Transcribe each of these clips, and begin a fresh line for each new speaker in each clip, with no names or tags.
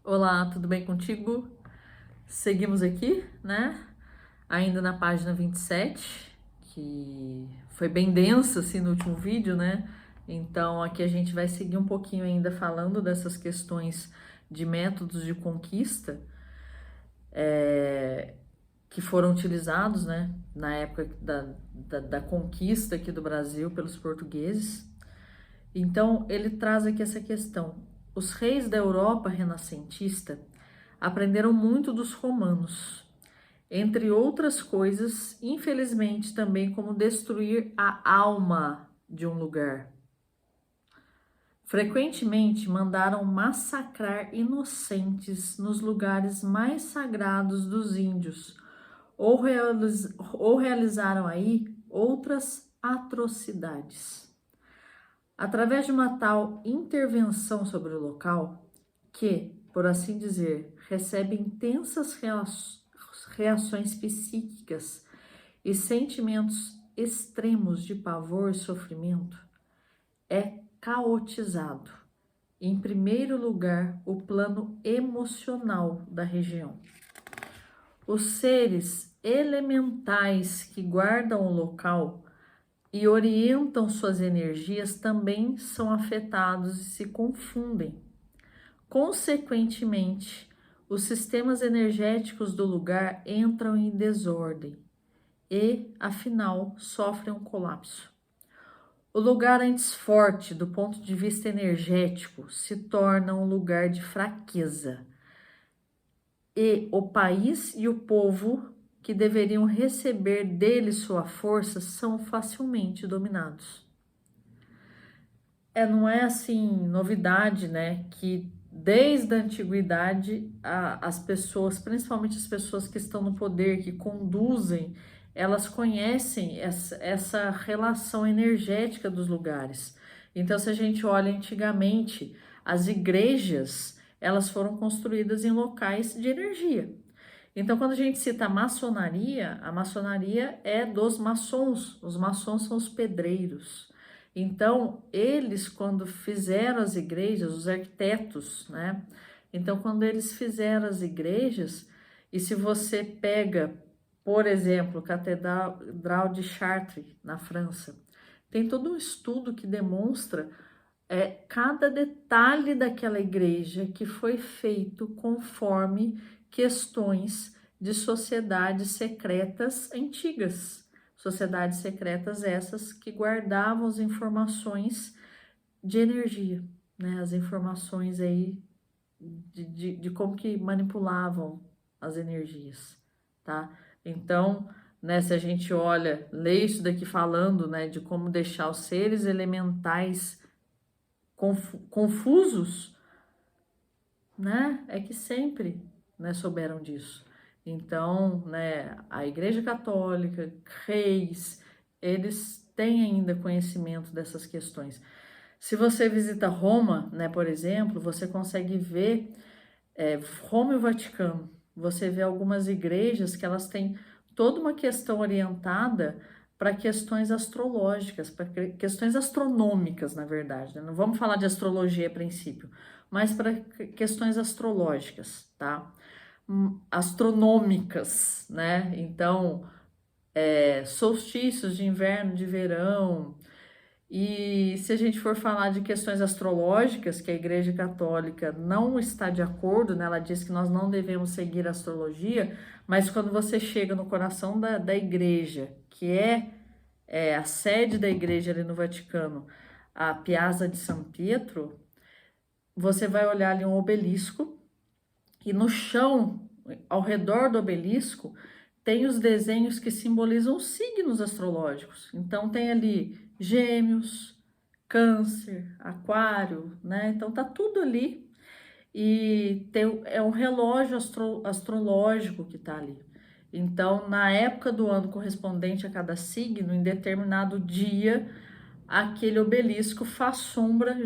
Olá, tudo bem contigo? Seguimos aqui, né? Ainda na página 27, que foi bem densa assim no último vídeo, né? Então aqui a gente vai seguir um pouquinho ainda falando dessas questões de métodos de conquista que foram utilizados, né? Na época da conquista aqui do Brasil pelos portugueses. Então ele traz aqui essa questão. Os reis da Europa renascentista aprenderam muito dos romanos, entre outras coisas, infelizmente também como destruir a alma de um lugar. Frequentemente mandaram massacrar inocentes nos lugares mais sagrados dos índios, ou realizaram aí outras atrocidades. Através de uma tal intervenção sobre o local, que, por assim dizer, recebe intensas reações psíquicas e sentimentos extremos de pavor e sofrimento, é caotizado, em primeiro lugar, o plano emocional da região. Os seres elementais que guardam o local e orientam suas energias também são afetados e se confundem. Consequentemente, os sistemas energéticos do lugar entram em desordem e, afinal, sofrem um colapso. O lugar antes forte do ponto de vista energético se torna um lugar de fraqueza e o país e o povo que deveriam receber dele sua força são facilmente dominados. Não é assim novidade, né, que desde a antiguidade as pessoas, principalmente as pessoas que estão no poder, que conduzem, elas conhecem essa relação energética dos lugares. Então, se a gente olha antigamente, as igrejas, elas foram construídas em locais de energia. Então, quando a gente cita a maçonaria é dos maçons. Os maçons são os pedreiros. Então, eles, quando fizeram as igrejas, os arquitetos, né? Então, quando eles fizeram as igrejas, e se você pega, por exemplo, a Catedral de Chartres, na França, tem todo um estudo que demonstra cada detalhe daquela igreja que foi feito conforme questões de sociedades secretas antigas. Sociedades secretas essas que guardavam as informações de energia, né? As informações aí de como que manipulavam as energias, tá? Então, né, se a gente olha, lê isso daqui falando, né, de como deixar os seres elementais confusos, né, é que sempre, né, souberam disso. Então, né, a Igreja Católica, reis, eles têm ainda conhecimento dessas questões. Se você visita Roma, né, por exemplo, você consegue ver Roma e o Vaticano. Você vê algumas igrejas que elas têm toda uma questão orientada para questões astrológicas, para questões astronômicas, na verdade, né? Não vamos falar de astrologia a princípio, mas para questões astrológicas, tá? Astronômicas, né? Então, solstícios de inverno, de verão. E se a gente for falar de questões astrológicas, que a Igreja Católica não está de acordo, né? Ela diz que nós não devemos seguir a astrologia, mas quando você chega no coração da igreja, que é a sede da igreja ali no Vaticano, a Piazza de San Pietro, você vai olhar ali um obelisco e no chão, ao redor do obelisco, tem os desenhos que simbolizam os signos astrológicos. Então tem ali Gêmeos, Câncer, Aquário, né? Então tá tudo ali e é um relógio astrológico que tá ali. Então, na época do ano correspondente a cada signo, em determinado dia, aquele obelisco faz sombra,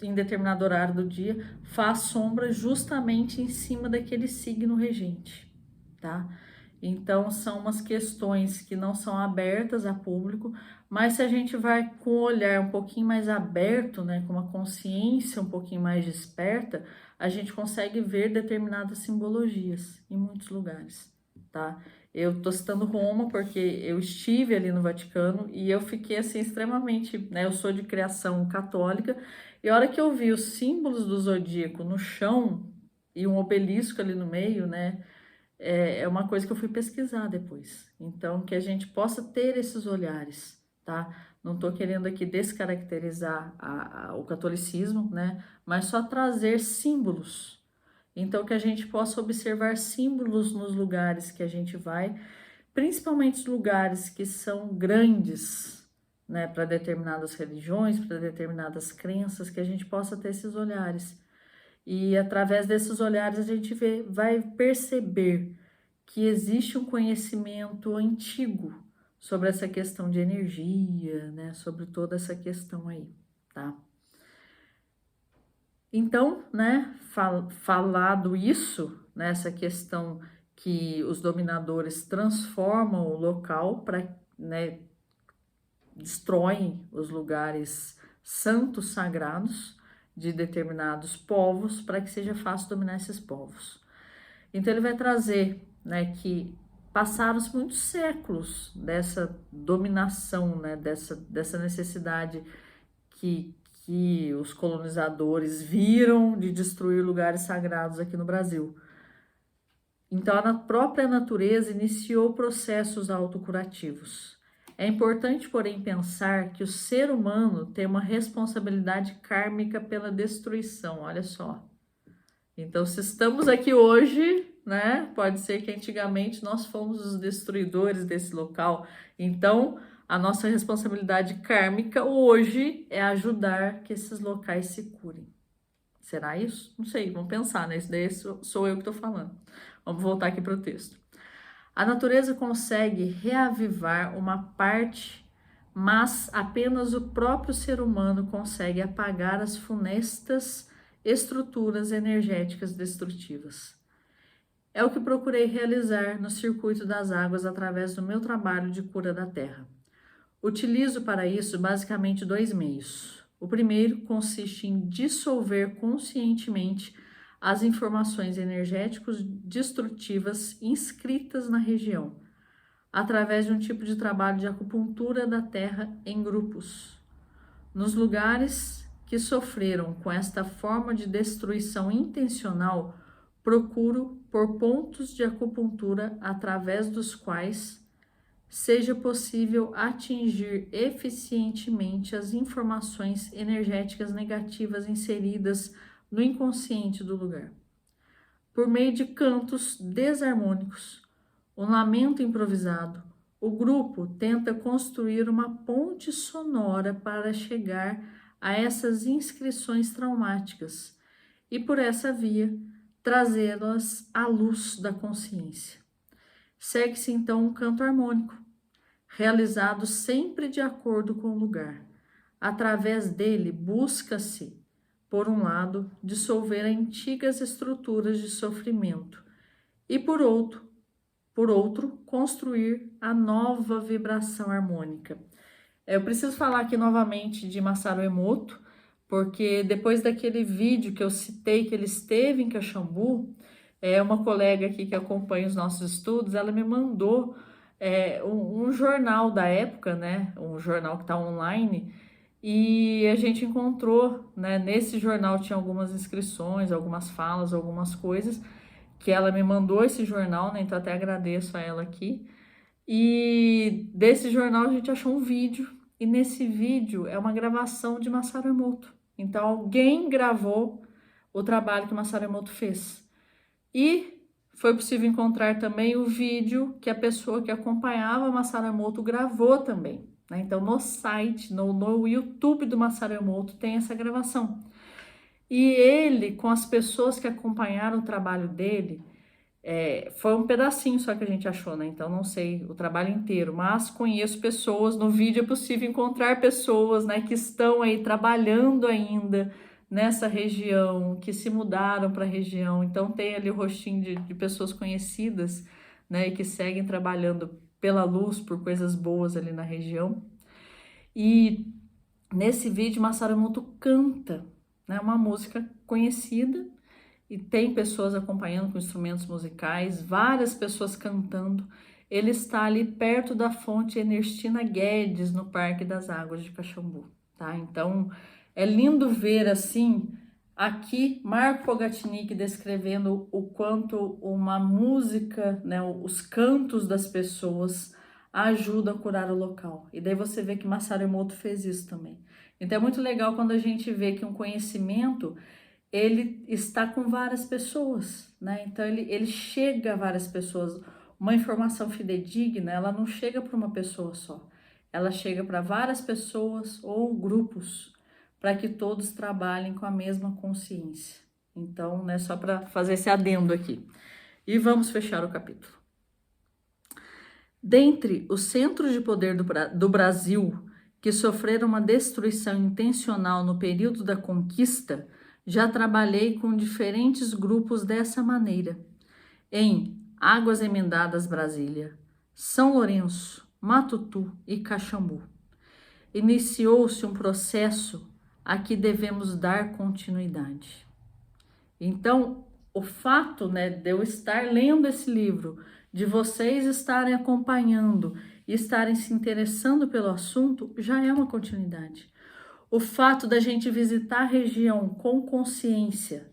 em determinado horário do dia, faz sombra justamente em cima daquele signo regente, tá? Então, são umas questões que não são abertas a público, mas se a gente vai com o olhar um pouquinho mais aberto, né, com uma consciência um pouquinho mais desperta, a gente consegue ver determinadas simbologias em muitos lugares, tá? Eu tô citando Roma porque eu estive ali no Vaticano e eu fiquei assim extremamente, né, eu sou de criação católica, e a hora que eu vi os símbolos do zodíaco no chão e um obelisco ali no meio, né, é uma coisa que eu fui pesquisar depois. Então, que a gente possa ter esses olhares, tá? Não estou querendo aqui descaracterizar o catolicismo, né? Mas só trazer símbolos. Então, que a gente possa observar símbolos nos lugares que a gente vai, principalmente os lugares que são grandes, né? Para determinadas religiões, para determinadas crenças, que a gente possa ter esses olhares. E através desses olhares a gente vai perceber que existe um conhecimento antigo sobre essa questão de energia, né? Sobre toda essa questão aí, tá? Então, né, falado isso, né, essa questão que os dominadores transformam o local para, né, destroem os lugares santos sagrados de determinados povos para que seja fácil dominar esses povos. Então ele vai trazer, né, que passaram-se muitos séculos dessa dominação, né, dessa necessidade que os colonizadores viram de destruir lugares sagrados aqui no Brasil. Então a própria natureza iniciou processos autocurativos. É importante, porém, pensar que o ser humano tem uma responsabilidade kármica pela destruição, olha só. Então, se estamos aqui hoje, né, pode ser que antigamente nós fomos os destruidores desse local. Então, a nossa responsabilidade kármica hoje é ajudar que esses locais se curem. Será isso? Não sei, vamos pensar, né? Isso daí sou eu que estou falando. Vamos voltar aqui para o texto. A natureza consegue reavivar uma parte, mas apenas o próprio ser humano consegue apagar as funestas estruturas energéticas destrutivas. É o que procurei realizar no circuito das águas através do meu trabalho de cura da terra. Utilizo para isso basicamente dois meios. O primeiro consiste em dissolver conscientemente as informações energéticas destrutivas inscritas na região, através de um tipo de trabalho de acupuntura da terra em grupos. Nos lugares que sofreram com esta forma de destruição intencional, procuro por pontos de acupuntura através dos quais seja possível atingir eficientemente as informações energéticas negativas inseridas no inconsciente do lugar. Por meio de cantos desarmônicos, um lamento improvisado, o grupo tenta construir uma ponte sonora para chegar a essas inscrições traumáticas e, por essa via, trazê-las à luz da consciência. Segue-se então um canto harmônico, realizado sempre de acordo com o lugar. Através dele, busca-se, por um lado, dissolver antigas estruturas de sofrimento e, por outro, construir a nova vibração harmônica. Eu preciso falar aqui novamente de Masaru Emoto, porque depois daquele vídeo que eu citei que ele esteve em Caxambu, uma colega aqui que acompanha os nossos estudos, ela me mandou um jornal da época, né? Um jornal que está online, e a gente encontrou, né? Nesse jornal tinha algumas inscrições, algumas falas, algumas coisas, que ela me mandou esse jornal, né? Então até agradeço a ela aqui. E desse jornal a gente achou um vídeo, e nesse vídeo é uma gravação de Masaru Emoto. Então alguém gravou o trabalho que Masaru Emoto fez. E foi possível encontrar também o vídeo que a pessoa que acompanhava Masaru Emoto gravou também, né? Então no site, no YouTube do Masaru Emoto tem essa gravação. E ele, com as pessoas que acompanharam o trabalho dele, foi um pedacinho só que a gente achou, né? Então não sei o trabalho inteiro, mas conheço pessoas, no vídeo é possível encontrar pessoas, né, que estão aí trabalhando ainda nessa região, que se mudaram para a região. Então tem ali o rostinho de pessoas conhecidas, né, e que seguem trabalhando pela luz, por coisas boas ali na região. E nesse vídeo, Masaru Emoto canta, né, uma música conhecida, e tem pessoas acompanhando com instrumentos musicais, várias pessoas cantando. Ele está ali perto da fonte Ernestina Guedes, no Parque das Águas de Caxambu, tá? Então, é lindo ver, assim, aqui, Marco Pogatnik descrevendo o quanto uma música, né, os cantos das pessoas ajudam a curar o local. E daí você vê que Masaru Emoto fez isso também. Então, é muito legal quando a gente vê que um conhecimento ele está com várias pessoas, né? Então ele chega a várias pessoas. Uma informação fidedigna, ela não chega para uma pessoa só. Ela chega para várias pessoas ou grupos, para que todos trabalhem com a mesma consciência. Então, né, só para fazer esse adendo aqui. E vamos fechar o capítulo. Dentre os centros de poder do Brasil que sofreram uma destruição intencional no período da conquista, já trabalhei com diferentes grupos dessa maneira. Em Águas Emendadas Brasília, São Lourenço, Matutu e Caxambu. Iniciou-se um processo a que devemos dar continuidade. Então, o fato, né, de eu estar lendo esse livro, de vocês estarem acompanhando e estarem se interessando pelo assunto, já é uma continuidade. O fato da gente visitar a região com consciência,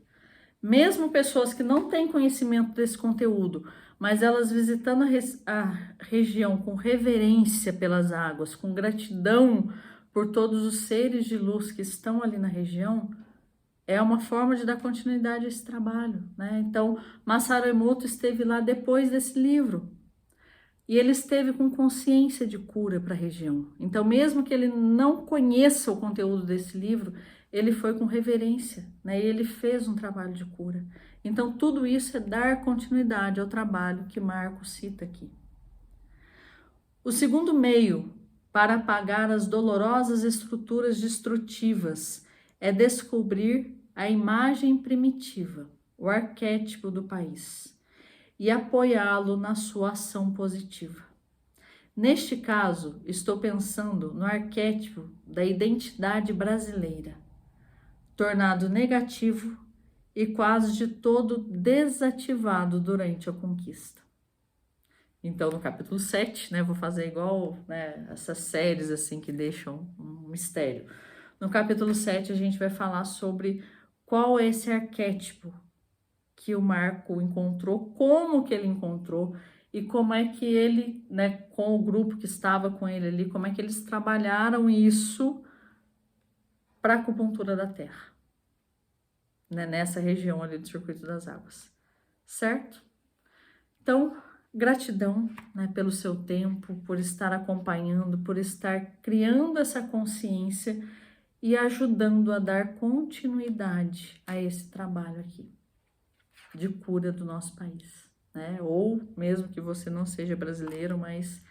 mesmo pessoas que não têm conhecimento desse conteúdo, mas elas visitando a região com reverência pelas águas, com gratidão por todos os seres de luz que estão ali na região, é uma forma de dar continuidade a esse trabalho, né? Então, Masaru Emoto esteve lá depois desse livro. E ele esteve com consciência de cura para a região. Então, mesmo que ele não conheça o conteúdo desse livro, ele foi com reverência, né? E ele fez um trabalho de cura. Então, tudo isso é dar continuidade ao trabalho que Marco cita aqui. O segundo meio para apagar as dolorosas estruturas destrutivas é descobrir a imagem primitiva, o arquétipo do país, e apoiá-lo na sua ação positiva. Neste caso, estou pensando no arquétipo da identidade brasileira, tornado negativo e quase de todo desativado durante a conquista. Então, no capítulo 7, né, vou fazer igual, né, essas séries assim que deixam um mistério. No capítulo 7, a gente vai falar sobre qual é esse arquétipo que o Marco encontrou, como que ele encontrou e como é que ele, né, com o grupo que estava com ele ali, como é que eles trabalharam isso para a acupuntura da Terra, né, nessa região ali do Circuito das Águas, certo? Então, gratidão, né, pelo seu tempo, por estar acompanhando, por estar criando essa consciência e ajudando a dar continuidade a esse trabalho aqui de cura do nosso país, né? Ou mesmo que você não seja brasileiro, mas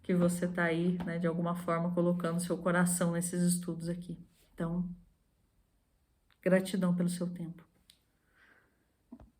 que você tá aí, né, de alguma forma colocando seu coração nesses estudos aqui. Então, gratidão pelo seu tempo.